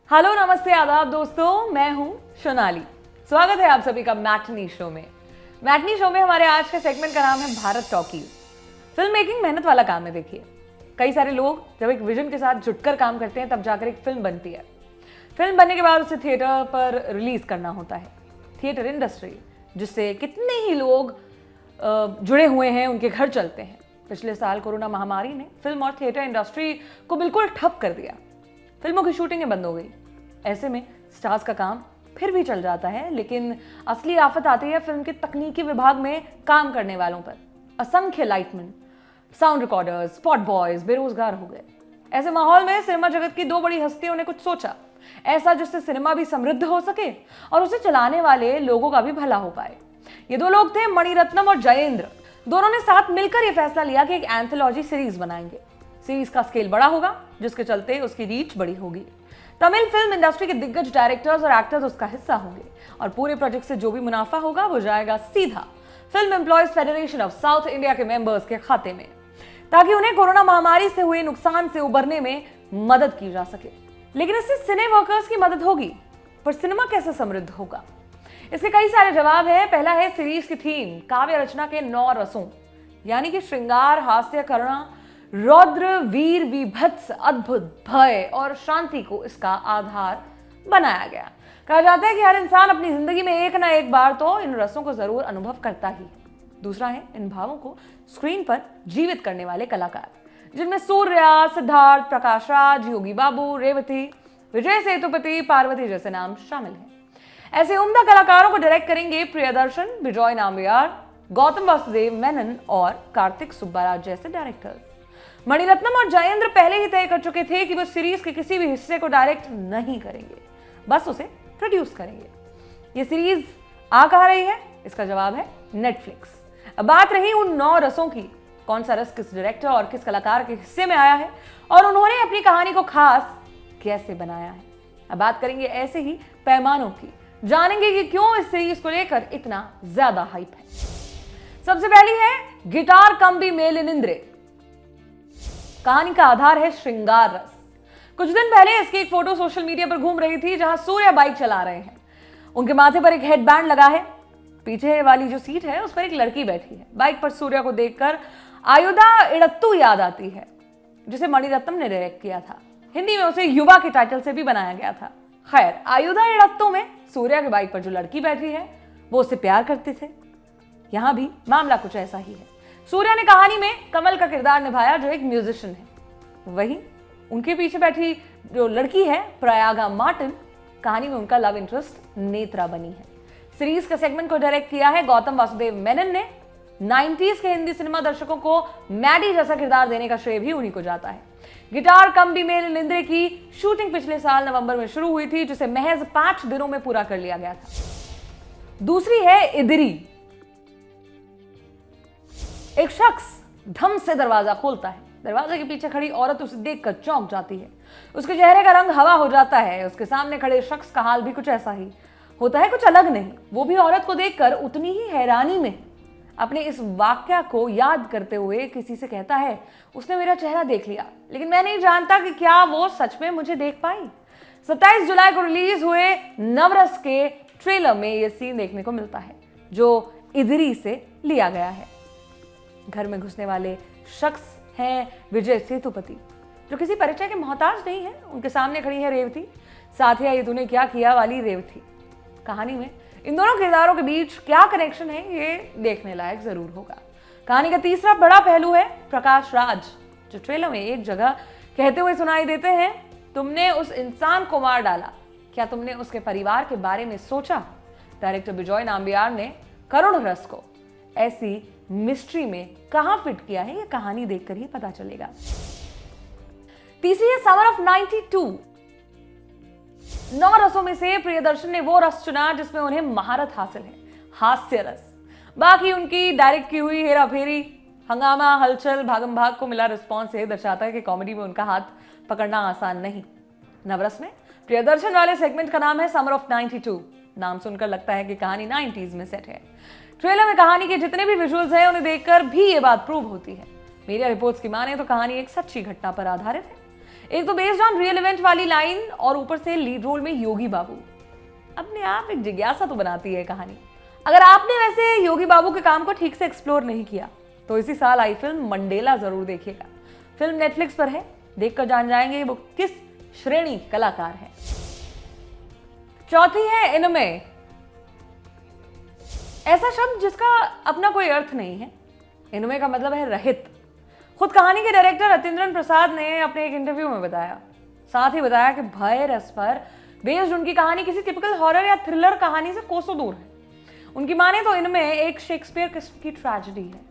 Hello नमस्ते आदाब दोस्तों, मैं हूं सोनाली। स्वागत है आप सभी का मैटनी शो में। मैटनी शो में हमारे आज के सेगमेंट का नाम है भारत टॉकीज। फिल्म मेकिंग मेहनत वाला काम है। देखिए, कई सारे लोग जब एक विजन के साथ जुटकर काम करते हैं तब जाकर एक फिल्म बनती है। फिल्म बनने के बाद उसे थिएटर पर रिलीज करना होता है। थिएटर इंडस्ट्री जिससे कितने ही लोग जुड़े हुए हैं, उनके घर चलते हैं। पिछले साल कोरोना महामारी ने फिल्म और थिएटर इंडस्ट्री को बिल्कुल ठप कर दिया। फिल्मों की शूटिंगें बंद हो गई। ऐसे में स्टार्स का काम फिर भी चल जाता है, लेकिन असली आफत आती है फिल्म के तकनीकी विभाग में काम करने वालों पर। असंख्य lightman, sound recorders, spot boys बेरोजगार हो गए। ऐसे माहौल में सिनेमा जगत की दो बड़ी हस्तियों ने कुछ सोचा, ऐसा जिससे सिनेमा भी समृद्ध हो सके और उसे चलाने वाले लोगों का भी भला हो पाए। ये दो लोग थे मणिरत्नम और जयेंद्र। दोनों ने साथ मिलकर यह फैसला लिया कि एक एंथोलॉजी सीरीज बनाएंगे। सीरीज का स्केल बड़ा होगा, जिसके चलते उसकी रीच बड़ी होगी। तमिल फिल्म इंडस्ट्री के दिग्गज डायरेक्टर्स और एक्टर्स उसका हिस्सा होंगे और पूरे प्रोजेक्ट से जो भी मुनाफा होगा वो जाएगा सीधा film employees federation of south India के मेंबर्स के खाते में, ताकि उन्हें कोरोना महामारी से हुए नुकसान से उबरने में मदद की जा सके। लेकिन इससे सिने वर्कर्स की मदद होगी, पर सिनेमा कैसे समृद्ध होगा? इसके कई सारे जवाब है। पहला है सीरीज की थीम, काव्य रचना के 9 रसों, यानी कि श्रृंगार, हास्य, करुणा, रौद्र, वीर, विभत्स, अद्भुत, भय और शांति को इसका आधार बनाया गया। कहा जाता है कि हर इंसान अपनी जिंदगी में एक ना एक बार तो इन रसों को जरूर अनुभव करता ही। दूसरा है इन भावों को स्क्रीन पर जीवित करने वाले कलाकार, जिनमें सूर्या, सिद्धार्थ, प्रकाश राज, योगी बाबू, रेवती, विजय सेतुपति, पार्वती जैसे नाम शामिल हैं। ऐसे उम्दा कलाकारों को डायरेक्ट करेंगे प्रियदर्शन, बिजॉय नाम्बियार, गौतम वासुदेव मेनन और कार्तिक सुब्बाराज जैसे डायरेक्टर्स। मणिरत्नम और जयेंद्र पहले ही तय कर चुके थे कि वो सीरीज के किसी भी हिस्से को डायरेक्ट नहीं करेंगे, बस उसे प्रोड्यूस करेंगे। ये सीरीज आ कहाँ रही है? इसका जवाब है नेटफ्लिक्स। अब बात रही उन 9 रसों की, कौन सा रस किस डायरेक्टर और किस कलाकार के हिस्से में आया है और उन्होंने अपनी कहानी को खास कैसे बनाया है। अब बात करेंगे ऐसे ही पैमानों की, जानेंगे कि क्यों इस सीरीज को लेकर इतना ज्यादा हाइप है। सबसे पहली है गिटार कम बी मेल इन इंद्रे। कहानी का आधार है श्रृंगार रस। कुछ दिन पहले इसकी एक फोटो सोशल मीडिया पर घूम रही थी, जहां सूर्या बाइक चला रहे हैं। उनके माथे पर एक हेडबैंड लगा है। पीछे वाली जो सीट है उस पर एक लड़की बैठी है। बाइक पर सूर्या को देखकर आयुधा इडत्तू याद आती है, जिसे मणिरत्नम ने डायरेक्ट किया था। हिंदी में उसे युवा के टाइटल से भी बनाया गया था। खैर, आयुधा इडत्तू में सूर्या के बाइक पर जो लड़की बैठी है वो उससे प्यार करते थे। यहां भी मामला कुछ ऐसा ही है। सूर्या ने कहानी में कमल का किरदार निभाया, जो एक म्यूजिशियन है। वहीं उनके पीछे बैठी जो लड़की है प्रयागा मार्टिन, कहानी में उनका लव इंटरेस्ट नेत्रा बनी है। सीरीज के सेगमेंट को डायरेक्ट किया है गौतम वासुदेव मेनन ने। 90s के हिंदी सिनेमा दर्शकों को मैडी जैसा किरदार देने का श्रेय भी उन्हीं को जाता है। गिटार कम बी मेल इन इंद्रे की शूटिंग पिछले साल नवंबर में शुरू हुई थी, जिसे महज 5 दिनों में पूरा कर लिया गया था। दूसरी है इदरी। एक शख्स धम से दरवाजा खोलता है। दरवाजे के पीछे खड़ी औरत उसे देखकर चौंक जाती है। उसके चेहरे का रंग हवा हो जाता है। उसके सामने खड़े शख्स का हाल भी कुछ ऐसा ही होता है, कुछ अलग नहीं। वो भी औरत को देखकर उतनी ही हैरानी में अपने इस वाक्या को याद करते हुए किसी से कहता है, उसने मेरा चेहरा देख लिया, लेकिन मैं नहीं जानता कि क्या वो सच में मुझे देख पाई। 27 जुलाई को रिलीज हुए नवरस के ट्रेलर में यह सीन देखने को मिलता है, जो इदरी से लिया गया है। घर में घुसने वाले शख्स हैं विजय सेतुपति, जो किसी परिचय के मोहताज नहीं है। उनके सामने खड़ी है रेवती, साथिया ये तूने क्या किया वाली रेवती। कहानी में इन दोनों किरदारों के बीच क्या कनेक्शन है, ये देखने लायक जरूर होगा। कहानी का तीसरा बड़ा पहलू है प्रकाश राज, जो ट्रेलर में एक जगह कहते हुए सुनाई देते हैं, तुमने उस इंसान को मार डाला, क्या तुमने उसके परिवार के बारे में सोचा? डायरेक्टर बिजॉय नाम्बियार ने करुण रस को ऐसी मिस्ट्री में कहां फिट किया है, यह कहानी देखकर ही पता चलेगा। तीसरी है समर ऑफ 92। 9 रसों में से प्रियदर्शन ने वो रस चुना जिसमें उन्हें महारत हासिल है, हास्य रस। बाकी उनकी डायरेक्ट की हुई हेरा फेरी, हंगामा, हलचल, भागम भाग को मिला रिस्पॉन्स ये दर्शाता है कि कॉमेडी में उनका हाथ पकड़ना आसान नहीं। नवरस में प्रियदर्शन वाले सेगमेंट का नाम है समर ऑफ 92। नाम सुनकर लगता है कि कहानी 90s में सेट है। ट्रेलर में कहानी के जितने भी विजुअल्स हैं उन्हें देखकर भी ये बात प्रूव होती है। मीडिया रिपोर्ट्स की माने तो कहानी एक सच्ची घटना पर आधारित है। एक तो बेस्ड ऑन रियल इवेंट वाली लाइन और ऊपर से लीड रोल में योगी बाबू। अपने आप एक जिज्ञासा तो बनाती है कहानी। अगर आपने वैसे योगी बाबू के काम को ठीक से एक्सप्लोर नहीं किया तो इसी साल आई फिल्म मंडेला जरूर देखिएगा। फिल्म नेटफ्लिक्स पर है, देखकर जान जाएंगे वो किस श्रेणी कलाकार है। चौथी है इनमे। ऐसा शब्द जिसका अपना कोई अर्थ नहीं है। इनमे का मतलब है रहित। खुद कहानी के डायरेक्टर अतिंद्रन प्रसाद ने अपने एक इंटरव्यू में बताया, साथ ही बताया कि भय रस पर बेस्ड उनकी कहानी किसी टिपिकल हॉरर या थ्रिलर कहानी से कोसों दूर है। उनकी माने तो इनमें एक शेक्सपियर किस्म की ट्रेजेडी है।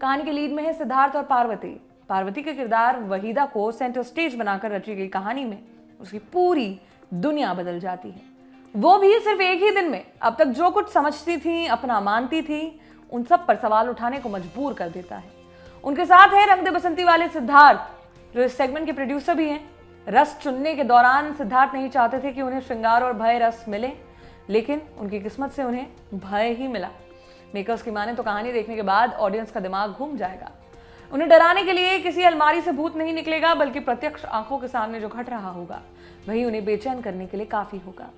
कहानी के लीड में है सिद्धार्थ और पार्वती। पार्वती के किरदार वहीदा को सेंटर स्टेज बनाकर रची गई कहानी में उसकी पूरी दुनिया बदल जाती है, वो भी सिर्फ एक ही दिन में। अब तक जो कुछ समझती थी, अपना मानती थी, उन सब पर सवाल उठाने को मजबूर कर देता है। उनके साथ है रंग दे बसंती वाले सिद्धार्थ, जो इस सेगमेंट के प्रोड्यूसर भी हैं। रस चुनने के दौरान सिद्धार्थ नहीं चाहते थे कि उन्हें श्रृंगार और भय रस मिले, लेकिन उनकी किस्मत से उन्हें भय ही मिला। मेकर्स की माने तो कहानी देखने के बाद ऑडियंस का दिमाग घूम जाएगा। उन्हें डराने के लिए किसी अलमारी से भूत नहीं निकलेगा, बल्कि प्रत्यक्ष आंखों के सामने जो घट रहा होगा वही उन्हें बेचैन करने के लिए काफी होगा।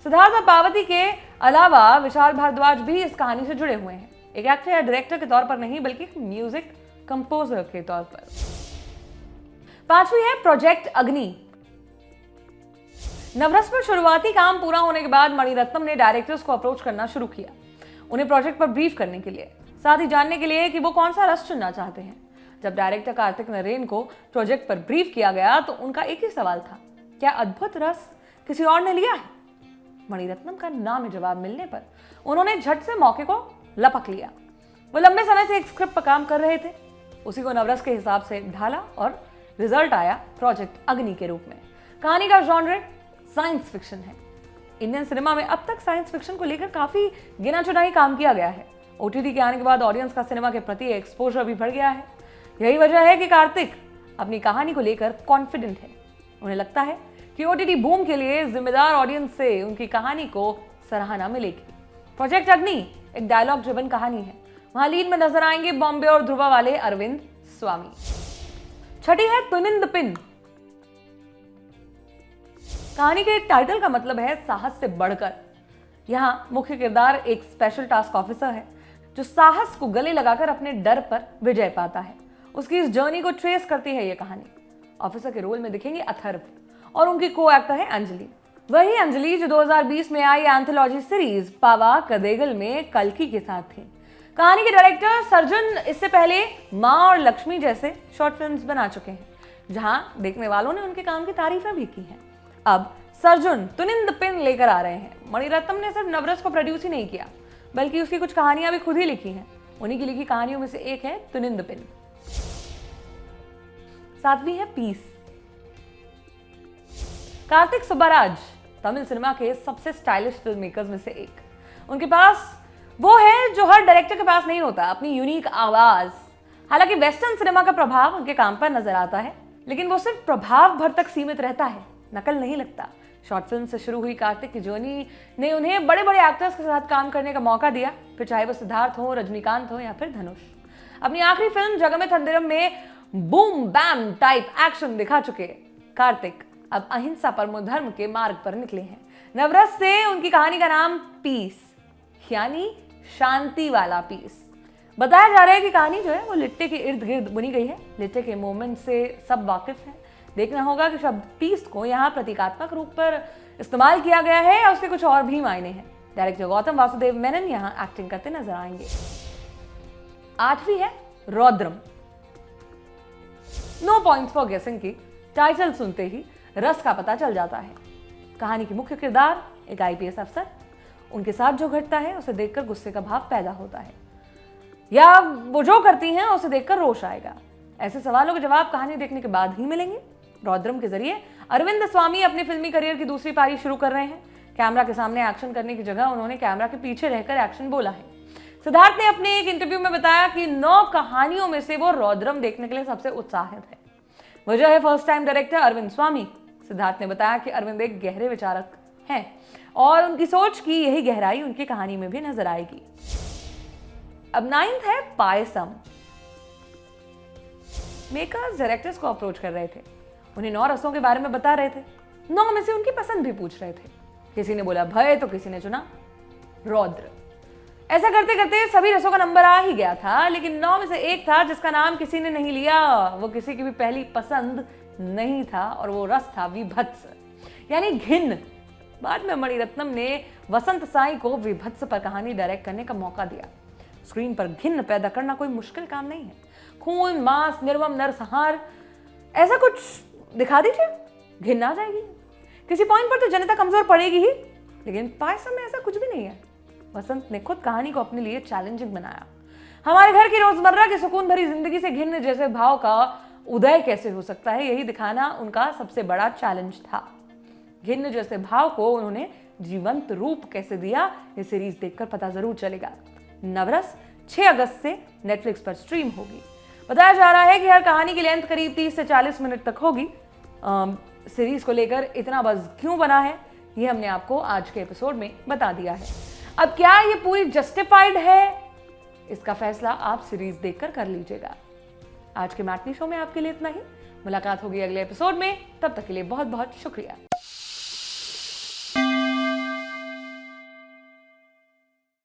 सिद्धार्थ और पार्वती के अलावा विशाल भारद्वाज भी इस कहानी से जुड़े हुए हैं, एक एक्टर या डायरेक्टर के तौर पर नहीं, बल्कि म्यूजिक कंपोजर के तौर पर। पांचवी है प्रोजेक्ट अग्नि। नवरस पर शुरुआती काम पूरा होने के बाद मणिरत्नम ने डायरेक्टर्स को अप्रोच करना शुरू किया, उन्हें प्रोजेक्ट पर ब्रीफ करने के लिए, साथ ही जानने के लिए कि वो कौन सा रस चुनना चाहते हैं। जब डायरेक्टर कार्तिक नरेन को प्रोजेक्ट पर ब्रीफ किया गया तो उनका एक ही सवाल था, क्या अद्भुत रस किसी और ने लिया है? मणिरत्नम का नाम जवाब मिलने पर उन्होंने झट से मौके को लपक लिया। वो लंबे समय से एक स्क्रिप्ट पर काम कर रहे थे, उसी को नवरस के हिसाब से ढाला और रिजल्ट आया प्रोजेक्ट अग्नि के रूप में। कहानी का जॉनर साइंस फिक्शन है। इंडियन सिनेमा में अब तक साइंस फिक्शन को लेकर काफी गिना चुना ही काम किया गया है। ओटीटी के आने के बाद ऑडियंस का सिनेमा के प्रति एक्सपोजर भी बढ़ गया है। यही वजह है कि कार्तिक अपनी कहानी को लेकर कॉन्फिडेंट है। उन्हें लगता है कि ओटीटी बूम के लिए जिम्मेदार ऑडियंस से उनकी कहानी को सराहना मिलेगी। प्रोजेक्ट अग्नि एक डायलॉग ड्रिवन कहानी है। वहां लीड में नजर आएंगे बॉम्बे और ध्रुवा वाले अरविंद स्वामी। छठी है तुनिंद पिन। कहानी के टाइटल का मतलब है साहस से बढ़कर। यहाँ मुख्य किरदार एक स्पेशल टास्क ऑफिसर है जो साहस को गले लगाकर अपने डर पर विजय पाता है। उसकी इस जर्नी को ट्रेस करती है ये कहानी। ऑफिसर के रोल में दिखेंगे अथर्व और उनकी को एक्टर है अंजलि, वही अंजलि जो 2020 में आई एंथोलॉजी सीरीज पावा कदेगल में कल्कि के साथ थी। कहानी के डायरेक्टर सर्जन इससे पहले माँ और लक्ष्मी जैसे शॉर्ट फिल्म्स बना चुके हैं, जहां देखने वालों ने उनके काम की तारीफें भी की हैं। अब सर्जन तुनिंद पिन लेकर आ रहे हैं। मणिरत्नम ने सिर्फ नवरस को प्रोड्यूस ही नहीं किया, बल्कि उसकी कुछ कहानियां भी खुद ही लिखी हैं। उन्हीं की लिखी कहानियों में से एक है तुनिंद पिन। सातवीं है पीस। कार्तिक सुब्बाराज तमिल सिनेमा के सबसे स्टाइलिश फिल्म मेकर्स में से एक। उनके पास वो है जो हर डायरेक्टर के पास नहीं होता, अपनी यूनिक आवाज। हालांकि वेस्टर्न सिनेमा का प्रभाव उनके काम पर नजर आता है, लेकिन वो सिर्फ प्रभाव भर तक सीमित रहता है, नकल नहीं लगता। शॉर्ट फिल्म से शुरू हुई कार्तिक की जर्नी ने उन्हें बड़े बड़े एक्टर्स के साथ काम करने का मौका दिया, फिर चाहे वो सिद्धार्थ हो, रजनीकांत हो या फिर धनुष। अपनी आखिरी फिल्म जगमे थंदिरम में बूम बैम टाइप एक्शन दिखा चुके कार्तिक अब अहिंसा परमो धर्म के मार्ग पर निकले हैं। नवरस से उनकी कहानी का नाम पीस यानी शांति वाला पीस। बताया जा रहा है कि कहानी जो है वो लिट्टे के इर्द गिर्द बुनी गई है। लिट्टे के मोमेंट से सब वाकिफ हैं। देखना होगा कि शब्द पीस को यहाँ प्रतीकात्मक रूप पर इस्तेमाल किया गया है या उसके कुछ और भी मायने हैं। डायरेक्टर गौतम वासुदेव मेनन यहाँ एक्टिंग करते नजर आएंगे। आठवीं है रौद्रम। नो पॉइंट्स फॉर गेसिंग की टाइटल सुनते ही रस का पता चल जाता है। कहानी के मुख्य किरदार एक आईपीएस अफसर। उनके साथ जो घटता है उसे देखकर गुस्से का भाव पैदा होता है, या वो जो करती हैं उसे देखकर रोष आएगा। ऐसे सवालों के जवाब कहानी देखने के बाद ही मिलेंगे। रौद्रम के जरिए अरविंद स्वामी अपनी फिल्मी करियर की दूसरी पारी शुरू कर रहे हैं। कैमरा के सामने एक्शन करने की जगह उन्होंने कैमरा के पीछे रहकर एक्शन बोला है। सिद्धार्थ ने अपने एक इंटरव्यू में बताया कि 9 कहानियों में से वो रौद्रम देखने के लिए सबसे उत्साहित है। वजह है फर्स्ट टाइम डायरेक्टर अरविंद स्वामी। सिद्धार्थ ने बताया कि अरविंद एक गहरे विचारक हैं और उनकी सोच की यही गहराई उनकी कहानी में भी नजर आएगी। अब 9th है पायसम। मेकर्स डायरेक्टर्स को अप्रोच कर रहे थे उन्हें 9 रसों के बारे में बता रहे थे। 9 में से उनकी पसंद भी पूछ रहे थे। किसी ने बोला भय तो किसी ने चुना रौद्र। ऐसा करते करते सभी रसों का नंबर आ ही गया था, लेकिन 9 में से एक था जिसका नाम किसी ने नहीं लिया। वो किसी की भी पहली पसंद नहीं था और वो रस था विभत्स, यानी घिन। बाद में मणिरत्नम ने वसंत साई को विभत्स पर कहानी डायरेक्ट करने का मौका दिया। स्क्रीन पर घिन पैदा करना कोई मुश्किल काम नहीं है। खून, मांस, निर्मम नरसंहार, ऐसा कुछ दिखा दीजिए, घिन आ जाएगी। किसी पॉइंट पर तो जनता कमजोर पड़ेगी ही, लेकिन पायसम में ऐसा कुछ भी नहीं है। वसंत ने खुद कहानी को अपने लिए चैलेंजिंग बनाया। हमारे घर की रोजमर्रा की सुकून भरी जिंदगी से घिन जैसे भाव का उदय कैसे हो सकता है, यही दिखाना उनका सबसे बड़ा चैलेंज था। घिन जैसे भाव को उन्होंने जीवंत रूप कैसे दिया, ये सीरीज देखकर पता जरूर चलेगा। नवरस 6 अगस्त से नेटफ्लिक्स पर स्ट्रीम होगी। बताया जा रहा है कि हर कहानी की लेंथ करीब 30 से 40 मिनट तक होगी। सीरीज को लेकर इतना बज़ क्यों बना है, ये हमने आपको आज के एपिसोड में बता दिया है। अब क्या ये पूरी जस्टिफाइड है, इसका फैसला आप सीरीज देखकर कर लीजिएगा। आज के मैटनी शो में आपके लिए इतना ही। मुलाकात होगी अगले एपिसोड में, तब तक के लिए बहुत बहुत शुक्रिया।